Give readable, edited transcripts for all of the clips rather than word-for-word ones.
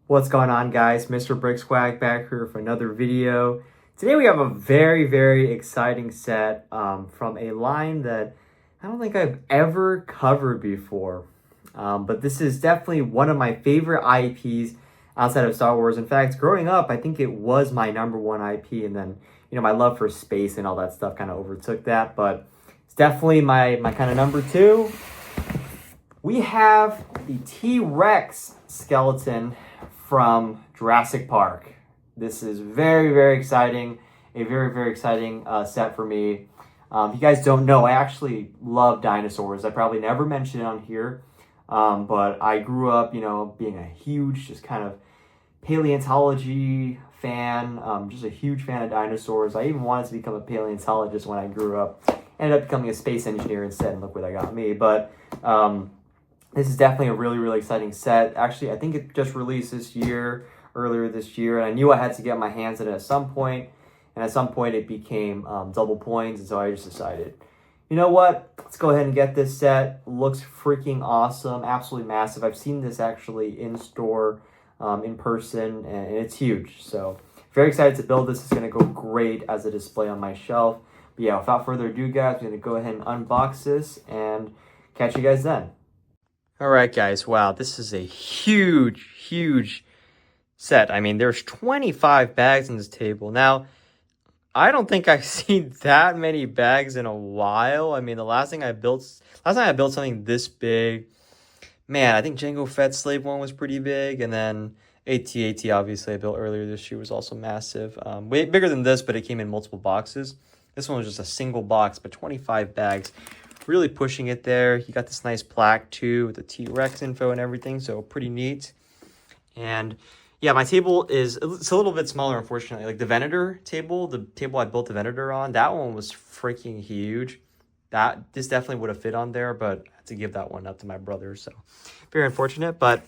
What's going on, guys? Mr. Brickswag back here for another video. Today we have a very exciting set from a line that I don't think I've ever covered before. But this is definitely one of my favorite IPs outside of Star Wars. In fact, growing up, I think it was my number one IP, and then, my love for space and all that stuff kind of overtook that. But it's definitely my kind of number two. We have the T-Rex skeleton from Jurassic Park. This is very exciting. A very exciting set for me. If you guys don't know, I actually love dinosaurs. I probably never mentioned it on here, but I grew up, being a huge, just kind of paleontology fan. Just a huge fan of dinosaurs. I even wanted to become a paleontologist when I grew up. Ended up becoming a space engineer instead, and look where that got me. But this is definitely a really exciting set. Actually, I think it just released earlier this year, and I knew I had to get my hands on it at some point, and at some point it became double points, and so I just decided, you know what, let's go ahead and get this set. Looks freaking awesome, absolutely massive. I've seen this actually in store, in person, and it's huge, so very excited to build this. It's going to go great as a display on my shelf. But yeah, without further ado, guys, we're going to go ahead and unbox this, and catch you guys then. All right, guys. Wow, this is a huge set. I mean, there's 25 bags on this table. Now, I don't think I've seen that many bags in a while. I mean, last time I built something this big, man, I think Jango Fett Slave one was pretty big, and then AT-AT, obviously, I built earlier this year, was also massive. Way bigger than this, but it came in multiple boxes. This one was just a single box, but 25 bags. Really pushing it there. You got this nice plaque too with the T-Rex info and everything, so pretty neat. And yeah, my table it's a little bit smaller, unfortunately. Like the Venator table, the table I built the Venator on, that one was freaking huge. This definitely would have fit on there, but I had to give that one up to my brother, so very unfortunate. But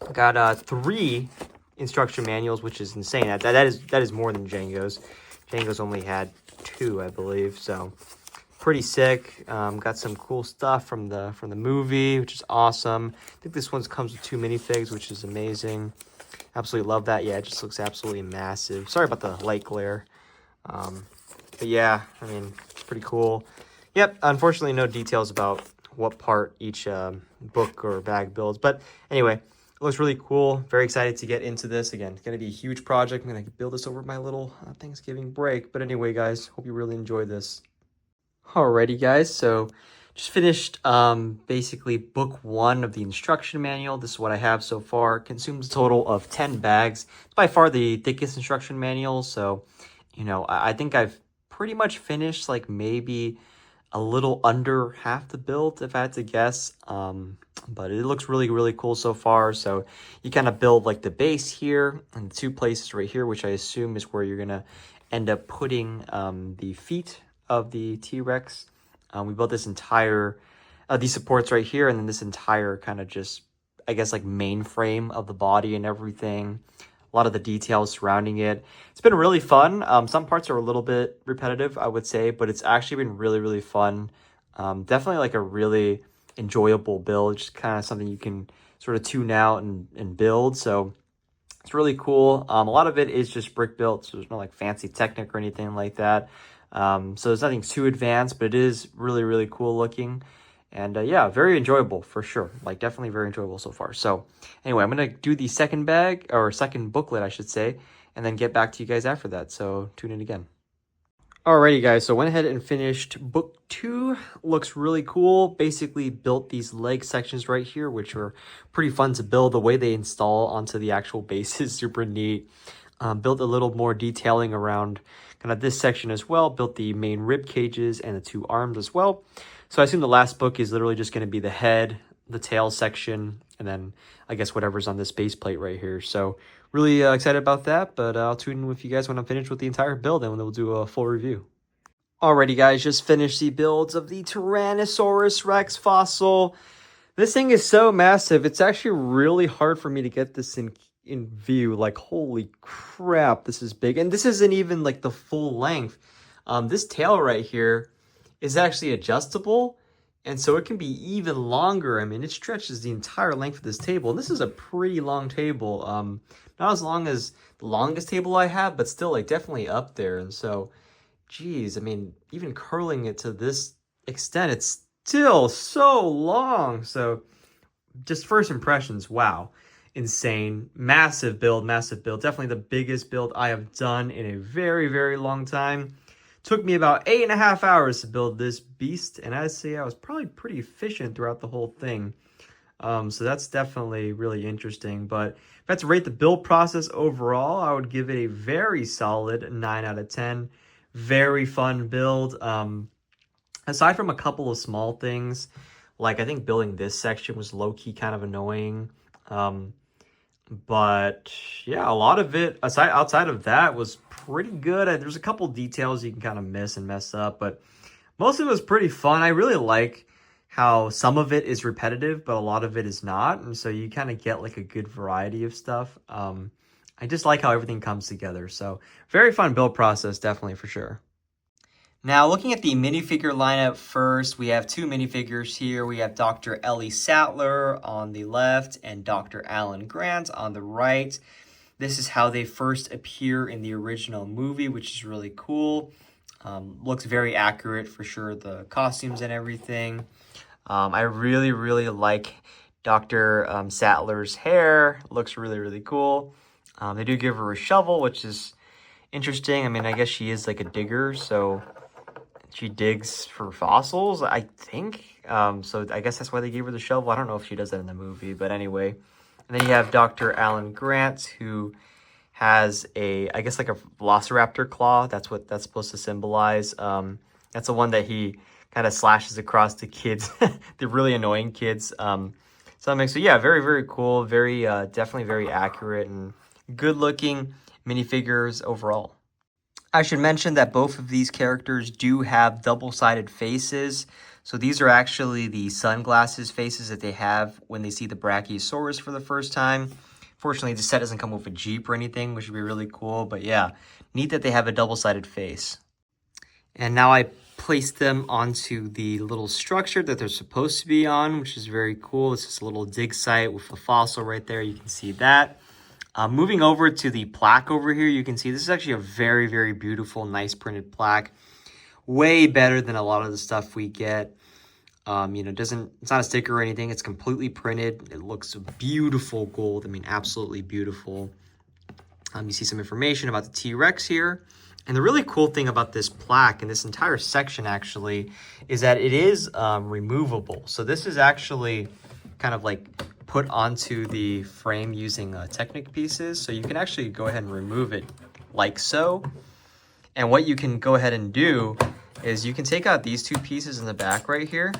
I got 3 instruction manuals, which is insane. That is more than Jango's. Jango's only had 2, I believe, so pretty sick. Got some cool stuff from the movie, which is awesome. I think this one comes with 2 minifigs, which is amazing. Absolutely love that. Yeah, it just looks absolutely massive. Sorry about the light glare. But yeah, I mean, it's pretty cool. Yep, unfortunately no details about what part each book or bag builds. But anyway, it looks really cool. Very excited to get into this. Again, it's going to be a huge project. I'm going to build this over my little Thanksgiving break. But anyway, guys, hope you really enjoy this. Alrighty, guys, so just finished basically book 1 of the instruction manual. This is what I have so far. Consumes a total of 10 bags. It's by far the thickest instruction manual, so I think I've pretty much finished like maybe a little under half the build, if I had to guess. But it looks really cool so far. So you kind of build like the base here and 2 places right here, which I assume is where you're gonna end up putting the feet of the T-Rex. We built this entire these supports right here, and then this entire kind of just, I guess, like main frame of the body and everything. A lot of the details surrounding it. It's been really fun. Some parts are a little bit repetitive, I would say, but it's actually been really fun. Definitely like a really enjoyable build, just kind of something you can sort of tune out and build. So it's really cool. A lot of it is just brick built, so there's no like fancy Technic or anything like that. So there's nothing too advanced, but it is really cool looking. And yeah, very enjoyable for sure. Like definitely very enjoyable so far. So anyway, I'm going to do the second bag, or second booklet, I should say, and then get back to you guys after that. So tune in again. Alrighty, guys, so went ahead and finished book 2. Looks really cool. Basically built these leg sections right here, which are pretty fun to build. The way they install onto the actual base is super neat. Built a little more detailing around kind of this section as well. Built the main rib cages and the 2 arms as well. So I assume the last book is literally just going to be the head, the tail section, and then I guess whatever's on this base plate right here. So really excited about that, but I'll tune in with you guys when I'm finished with the entire build, and we'll do a full review. Alrighty, guys, just finished the builds of the Tyrannosaurus Rex fossil. This thing is so massive. It's actually really hard for me to get this in view. Like, holy crap, this is big. And this isn't even like the full length. This tail right here is actually adjustable, And so it can be even longer. I mean, it stretches the entire length of this table. And this is a pretty long table. Not as long as the longest table I have, but still like definitely up there. And so, geez, I mean, even curling it to this extent, it's still so long. So just first impressions, wow. Insane. Massive build, massive build. Definitely the biggest build I have done in a very, very long time. Took me about 8.5 hours to build this beast, and I'd say I was probably pretty efficient throughout the whole thing. So that's definitely really interesting. But if I had to rate the build process overall, I would give it a very solid 9 out of 10. Very fun build. Aside from a couple of small things, like I think building this section was low-key kind of annoying. But yeah, a lot of it outside of that was pretty good. There's a couple details you can kind of miss and mess up, but most of it was pretty fun. I really like how some of it is repetitive, but a lot of it is not. And so you kind of get like a good variety of stuff. I just like how everything comes together. So very fun build process, definitely for sure. Now, looking at the minifigure lineup first, we have two minifigures here. We have Dr. Ellie Sattler on the left and Dr. Alan Grant on the right. This is how they first appear in the original movie, which is really cool. Looks very accurate for sure, the costumes and everything. I really, really like Dr. Sattler's hair. Looks really, really cool. They do give her a shovel, which is interesting. I mean, I guess she is like a digger, so she digs for fossils, I think. So I guess that's why they gave her the shovel. I don't know if she does that in the movie, but anyway. And then you have Dr. Alan Grant, who has I guess like a velociraptor claw. That's what that's supposed to symbolize. That's the one that he kind of slashes across the kids, the really annoying kids. So yeah, very, very cool. Very, definitely very accurate and good looking minifigures overall. I should mention that both of these characters do have double-sided faces. So these are actually the sunglasses faces that they have when they see the Brachiosaurus for the first time. Fortunately, the set doesn't come with a Jeep or anything, which would be really cool. But yeah, neat that they have a double-sided face. And now I placed them onto the little structure that they're supposed to be on, which is very cool. It's just a little dig site with a fossil right there. You can see that. Moving over to the plaque over here, you can see this is actually a very, very beautiful, nice printed plaque. Way better than a lot of the stuff we get. It's not a sticker or anything. It's completely printed. It looks beautiful gold. I mean, absolutely beautiful. You see some information about the T-Rex here. And the really cool thing about this plaque and this entire section actually is that it is removable. So this is actually kind of like put onto the frame using Technic pieces. So you can actually go ahead and remove it like so. And what you can go ahead and do is you can take out these two pieces in the back right here.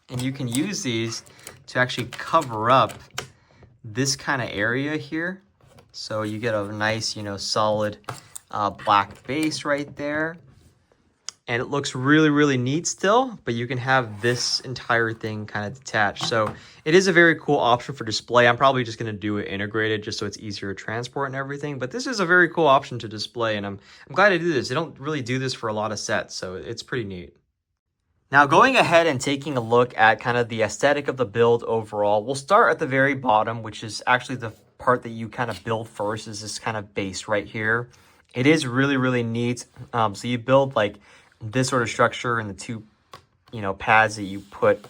And you can use these to actually cover up this kind of area here. So you get a nice, solid black base right there. And it looks really, really neat still, but you can have this entire thing kind of detached. So it is a very cool option for display. I'm probably just going to do it integrated just so it's easier to transport and everything. But this is a very cool option to display, and I'm glad to do this. They don't really do this for a lot of sets, so it's pretty neat. Now, going ahead and taking a look at kind of the aesthetic of the build overall, we'll start at the very bottom, which is actually the part that you kind of build first, is this kind of base right here. It is really, really neat. So you build like this sort of structure and the two, pads that you put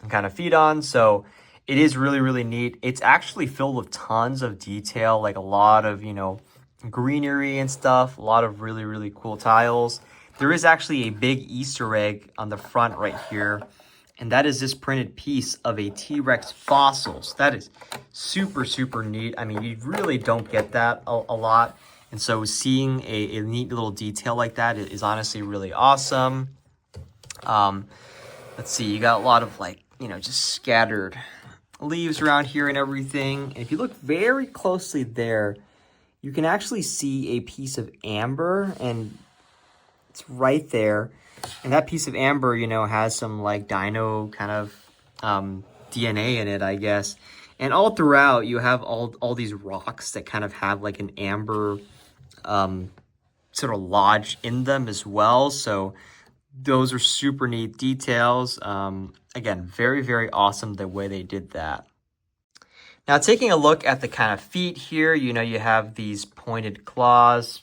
and kind of feed on. So it is really, really neat. It's actually filled with tons of detail, like a lot of, greenery and stuff, a lot of really, really cool tiles. There is actually a big Easter egg on the front right here, and that is this printed piece of a T-Rex fossil. So that is super, super neat. I mean, you really don't get that a lot. And so seeing a neat little detail like that is honestly really awesome. Let's see, you got a lot of just scattered leaves around here and everything. And if you look very closely there, you can actually see a piece of amber, and it's right there. And that piece of amber, has some like dino kind of DNA in it, I guess. And all throughout, you have all these rocks that kind of have like an amber sort of lodge in them as well. So those are super neat details. Again, very, very awesome the way they did that. Now, taking a look at the kind of feet here, you know, you have these pointed claws,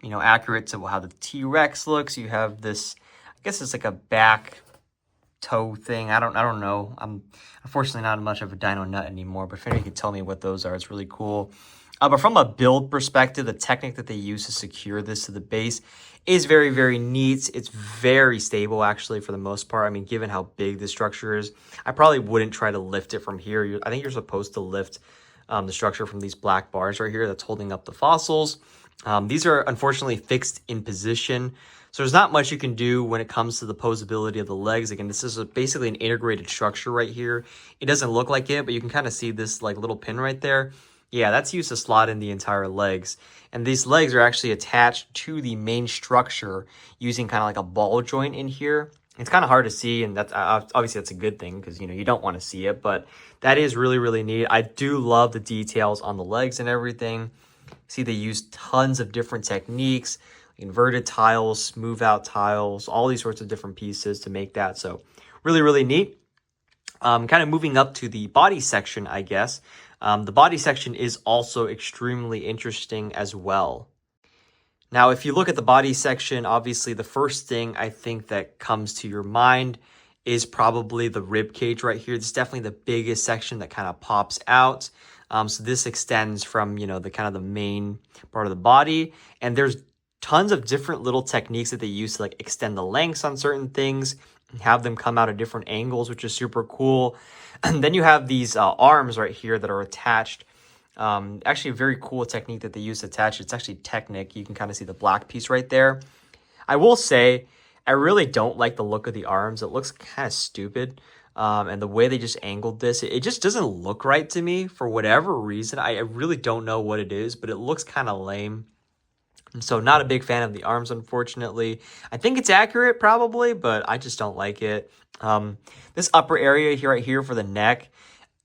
you know, accurate to how the T-Rex looks. You have this, I guess it's like a back toe thing. I don't know. I'm unfortunately not much of a dino nut anymore, but if anybody could tell me what those are, it's really cool. But from a build perspective, the technique that they use to secure this to the base is very, very neat. It's very stable, actually, for the most part. I mean, given how big the structure is, I probably wouldn't try to lift it from here. I think you're supposed to lift the structure from these black bars right here that's holding up the fossils. These are unfortunately fixed in position, so there's not much you can do when it comes to the posability of the legs. Again, this is basically an integrated structure right here. It doesn't look like it, but you can kind of see this like little pin right there. Yeah, that's used to slot in the entire legs. And these legs are actually attached to the main structure using kind of like a ball joint in here. It's kind of hard to see, and that's obviously that's a good thing because, you know, you don't want to see it, but that is really, really neat. I do love the details on the legs and everything. See, they use tons of different techniques, inverted tiles, smooth out tiles, all these sorts of different pieces to make that. So really, really neat. Kind of moving up to the body section, I guess. The body section is also extremely interesting as well. Now, if you look at the body section, obviously the first thing I think that comes to your mind is probably the rib cage right here. This is definitely the biggest section that kind of pops out. So this extends from, you know, the kind of the main part of the body, and there's tons of different little techniques that they use to like extend the lengths on certain things, have them come out at different angles, which is super cool. And then you have these arms right here that are attached. Actually, a very cool technique that they use to attach. It's actually Technic. You can kind of see the black piece right there. I will say, I really don't like the look of the arms. It looks kind of stupid. And the way they just angled this, it just doesn't look right to me for whatever reason. I really don't know what it is, but it looks kind of lame. So not a big fan of the arms, unfortunately. I think it's accurate probably, but I just don't like it. This upper area here, right here for the neck,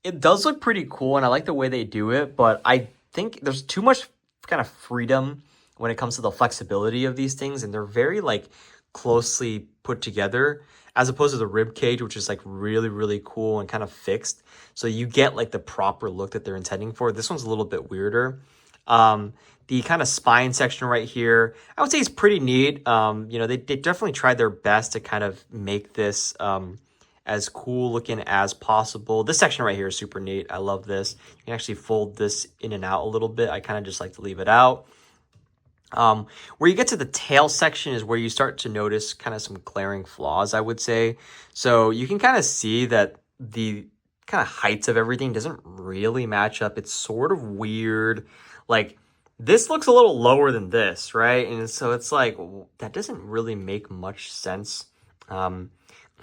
it does look pretty cool, and I like the way they do it, but I think there's too much kind of freedom when it comes to the flexibility of these things, and they're very like closely put together as opposed to the rib cage, which is like really, really cool and kind of fixed. So you get like the proper look that they're intending for. This one's a little bit weirder. The kind of spine section right here, I would say is pretty neat. You know, they definitely tried their best to kind of make this as cool looking as possible. This section right here is super neat. I love this. You can actually fold this in and out a little bit. I kind of just like to leave it out. Where you get to the tail section is where you start to notice kind of some glaring flaws, I would say. So you can kind of see that the kind of heights of everything doesn't really match up. It's sort of weird. Like, this looks a little lower than this, right? And so it's like, that doesn't really make much sense.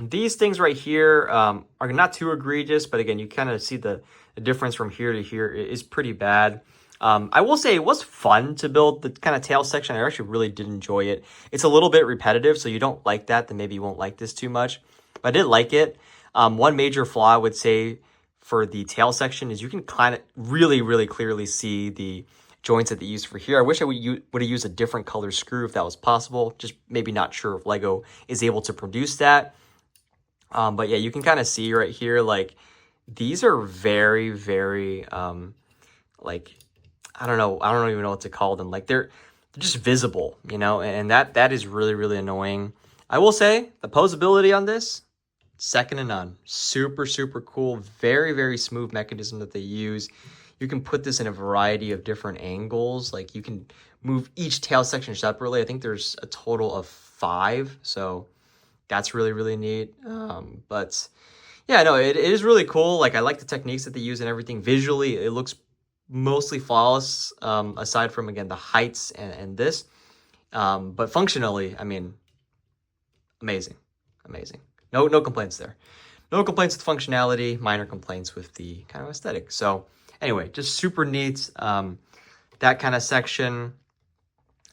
These things right here are not too egregious, but again, you kind of see the difference from here to here is pretty bad. I will say it was fun to build the kind of tail section. I actually really did enjoy it. It's a little bit repetitive, so you don't like that, then maybe you won't like this too much. But I did like it. One major flaw I would say for the tail section is you can kind of really, really clearly see the joints that they use for here. I wish I would have used a different color screw if that was possible. Just maybe not sure if Lego is able to produce that. But yeah, you can kind of see right here, like, these are very, very, like, I don't even know what to call them. Like, they're just visible, you know, and that is really, really annoying. I will say the posability on this, second to none. Super, super cool. Very, very smooth mechanism that they use. You can put this in a variety of different angles. Like, you can move each tail section separately. I think there's a total of 5. So that's really, really neat. But yeah, no, it is really cool. Like, I like the techniques that they use and everything. Visually, it looks mostly flawless, aside from, again, the heights and this. But functionally, I mean, amazing. Amazing. No complaints there. No complaints with functionality, minor complaints with the kind of aesthetic. So anyway, just super neat. That kind of section.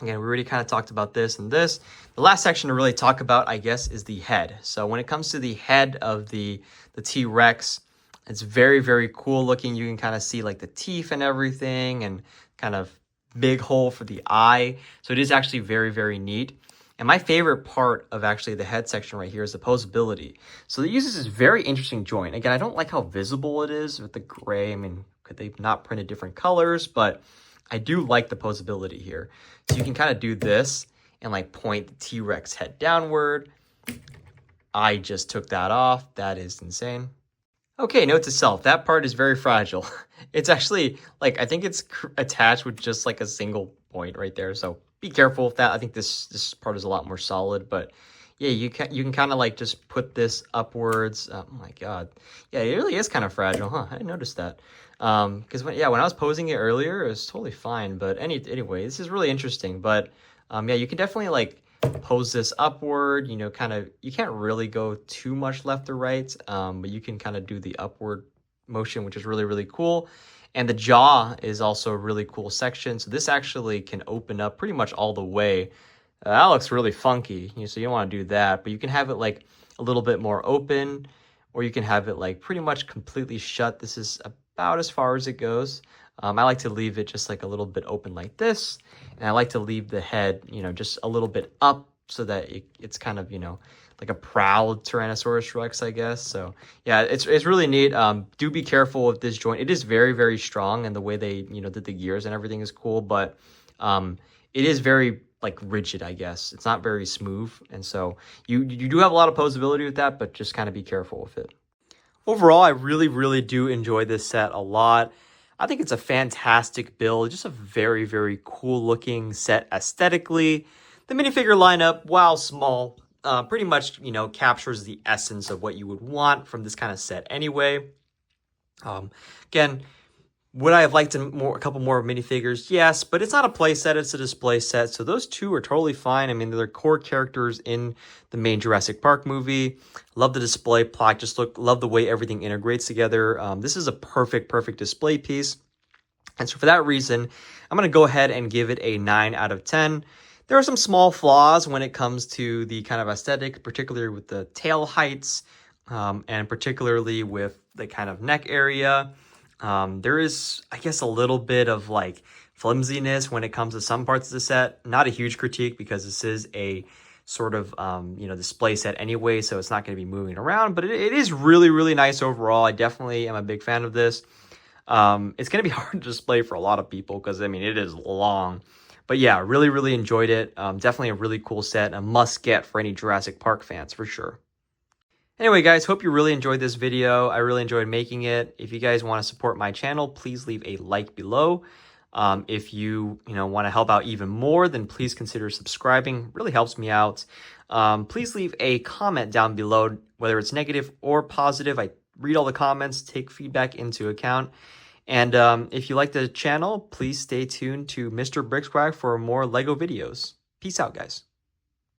Again, we already kind of talked about this and this. The last section to really talk about, I guess, is the head. So when it comes to the head of the T-Rex, it's very, very cool looking. You can kind of see like the teeth and everything and kind of big hole for the eye. So it is actually very, very neat. And my favorite part of actually the head section right here is the posability. So it uses this very interesting joint. Again, I don't like how visible it is with the gray. I mean, could they not printed different colors? But I do like the posability here. So you can kind of do this and like point the T-Rex head downward. I just took that off. That is insane. Okay, note to self, that part is very fragile. It's actually, like, I think it's attached with just like a single point right there. So be careful with that. I think this part is a lot more solid, but yeah, you can kind of like just put this upwards. Oh my God. Yeah, it really is kind of fragile, huh? I didn't notice that. Because when I was posing it earlier, it was totally fine. But anyway, this is really interesting. But yeah, you can definitely like pose this upward, you know, kind of, you can't really go too much left or right, but you can kind of do the upward motion, which is really, really cool. And the jaw is also a really cool section. So this actually can open up pretty much all the way. That looks really funky, so you don't want to do that, but you can have it like a little bit more open, or you can have it like pretty much completely shut. This is about as far as it goes. I like to leave it just like a little bit open like this. And I like to leave the head, you know, just a little bit up so that it's kind of, you know, like a proud Tyrannosaurus Rex, I guess. So yeah, it's really neat. Do be careful with this joint. It is very, very strong, and the way they, you know, did the gears and everything is cool, but it is very like rigid, I guess. It's not very smooth. And so you do have a lot of posability with that, but just kind of be careful with it. Overall, I really, really do enjoy this set a lot. I think it's a fantastic build, just a very, very cool looking set aesthetically. The minifigure lineup, while small, pretty much, you know, captures the essence of what you would want from this kind of set anyway. Again, would I have liked a couple more minifigures? Yes, but it's not a play set, it's a display set. So those two are totally fine. I mean, they're core characters in the main Jurassic Park movie. Love the display plaque. Love the way everything integrates together. This is a perfect display piece. And so for that reason, I'm going to go ahead and give it a 9 out of 10. There are some small flaws when it comes to the kind of aesthetic, particularly with the tail heights, and particularly with the kind of neck area. There is, I guess, a little bit of like flimsiness when it comes to some parts of the set. Not a huge critique because this is a sort of, you know, display set anyway, so it's not going to be moving around, but it is really, really nice overall. I definitely am a big fan of this. It's going to be hard to display for a lot of people because, I mean, it is long. But yeah, really, really enjoyed it. Definitely a really cool set, a must get for any Jurassic Park fans for sure. Anyway, guys, hope you really enjoyed this video. I really enjoyed making it. If you guys want to support my channel, please leave a like below. If you want to help out even more, then please consider subscribing. It really helps me out. Please leave a comment down below, whether it's negative or positive. I read all the comments, take feedback into account. And if you like the channel, please stay tuned to Mr. Bricksquag for more LEGO videos. Peace out, guys.